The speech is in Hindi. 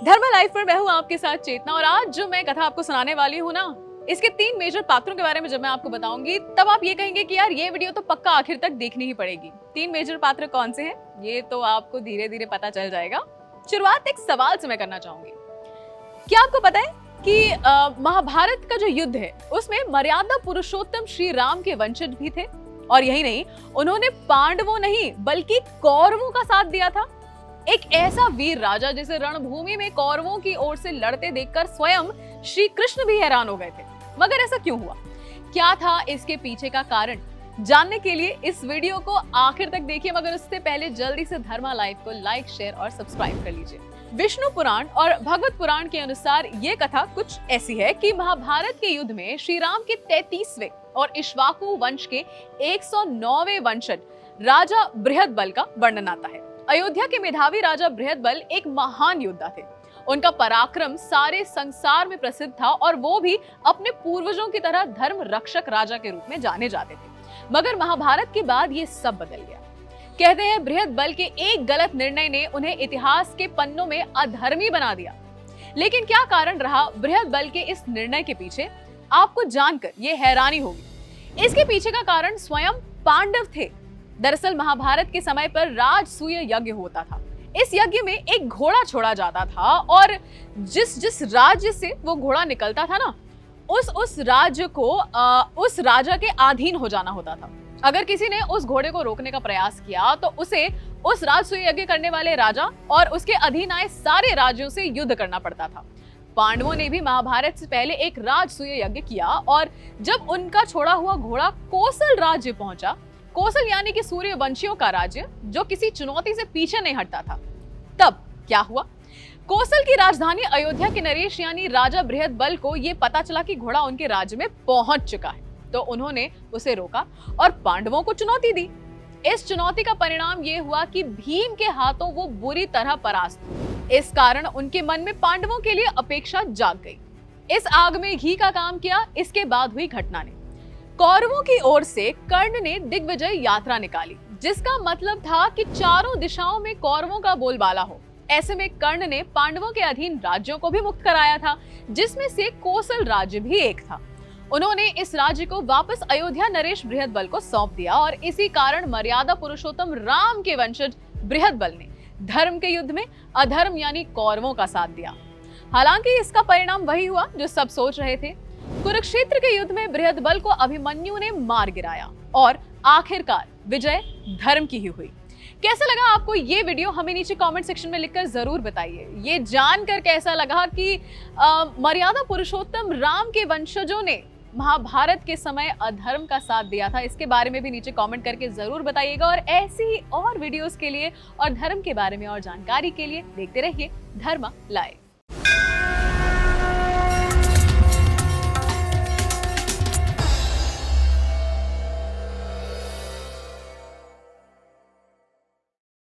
धर्मा लाइफ पर मैं हूँ आपके साथ चेतना, और आज जो मैं कथा आपको सुनाने वाली हूँ ना, इसके 3 मेजर पात्रों के बारे में जब मैं आपको बताऊंगी तब आप ये कहेंगे कि यार ये वीडियो तो पक्का आखिर तक देखनी ही पड़ेगी। 3 मेजर पात्र कौन से हैं ये तो आपको धीरे धीरे पता चल जाएगा। शुरुआत एक सवाल से मैं करना चाहूंगी। क्या आपको पता है कि महाभारत का जो युद्ध है उसमें मर्यादा पुरुषोत्तम श्री राम के वंशज भी थे, और यही नहीं, उन्होंने पांडवों नहीं बल्कि कौरवों का साथ दिया था। एक ऐसा वीर राजा जिसे रणभूमि में कौरवों की ओर से लड़ते देखकर स्वयं श्री कृष्ण भी हैरान हो गए थे। मगर ऐसा क्यों हुआ, क्या था इसके पीछे का कारण, जानने के लिए इस वीडियो को आखिर तक देखिए। मगर उससे पहले जल्दी से धर्मा लाइव को लाइक, शेयर और सब्सक्राइब कर लीजिए। विष्णु पुराण और भगवत पुराण के अनुसार ये कथा कुछ ऐसी है कि महाभारत के युद्ध में श्री राम के 33वें और इक्ष्वाकु वंश के 109वें वंशज राजा बृहदबल का वर्णन आता है। अयोध्या के मेधावी राजा बृहदबल एक महान योद्धा थे। उनका पराक्रम सारे संसार में प्रसिद्ध था और वो भी अपने पूर्वजों की तरह धर्म रक्षक राजा के रूप में जाने जाते थे। मगर महाभारत के बाद ये सब बदल गया। कहते हैं बृहदबल के एक गलत निर्णय ने उन्हें इतिहास के पन्नों में अधर्मी बना दिया। लेकिन क्या कारण रहा बृहदबल के इस निर्णय के पीछे, आपको जानकर ये हैरानी होगी। इसके पीछे का कारण स्वयं पांडव थे। दरअसल महाभारत के समय पर राजसूय यज्ञ होता था। इस यज्ञ में एक घोड़ा छोड़ा जाता था और जिस राज्य से वो घोड़ा निकलता था ना, उस राज्य को उस राजा के अधीन हो जाना होता था। अगर किसी ने उस घोड़े को रोकने का प्रयास किया तो उसे उस राजसूय यज्ञ करने वाले राजा और उसके अधीन आए सारे राज्यों से युद्ध करना पड़ता था। पांडवों ने भी महाभारत से पहले एक राजसूय यज्ञ किया, और जब उनका छोड़ा हुआ घोड़ा कोसल राज्य पहुंचा, कोसल यानी कि सूर्यवंशियों का राज्य जो किसी चुनौती से पीछे नहीं हटता था, तब क्या हुआ? कोसल की राजधानी अयोध्या के नरेश यानी राजा बृहदबल को यह पता चला कि घोड़ा उनके राज्य में पहुंच चुका है, तो उन्होंने उसे रोका और पांडवों को चुनौती दी। इस चुनौती का परिणाम यह हुआ कि भीम के हाथों वो बुरी तरह परास्त हुए। इस कारण उनके मन में पांडवों के लिए अपेक्षा जाग गई। इस आग में घी का काम किया। इसके बाद हुई घटना ने कौरवों की ओर से कर्ण ने दिग्विजय यात्रा निकाली, जिसका मतलब था कि चारों दिशाओं में कौरवों का बोलबाला हो। ऐसे में कर्ण ने पांडवों के अधीन राज्यों को भी मुक्त कराया था, जिसमें से कोसल राज्य भी एक था। उन्होंने इस राज्य को वापस अयोध्या नरेश बृहदबल को सौंप दिया, और इसी कारण मर्यादा पुरुषोत्तम राम के वंशज बृहदबल ने धर्म के युद्ध में अधर्म यानी कौरवों का साथ दिया। हालांकि इसका परिणाम वही हुआ जो सब सोच रहे थे। कुरुक्षेत्र के युद्ध में बृहदबल को अभिमन्यु ने मार गिराया और आखिरकार विजय धर्म की ही हुई। कैसा लगा आपको ये वीडियो, हमें नीचे कमेंट सेक्शन में लिखकर जरूर बताइए। ये जानकर कैसा लगा कि मर्यादा पुरुषोत्तम राम के वंशजों ने महाभारत के समय अधर्म का साथ दिया था, इसके बारे में भी नीचे कमेंट करके जरूर बताइएगा। और ऐसी ही और वीडियोस के लिए और धर्म के बारे में और जानकारी के लिए देखते रहिए धर्मा लाइव।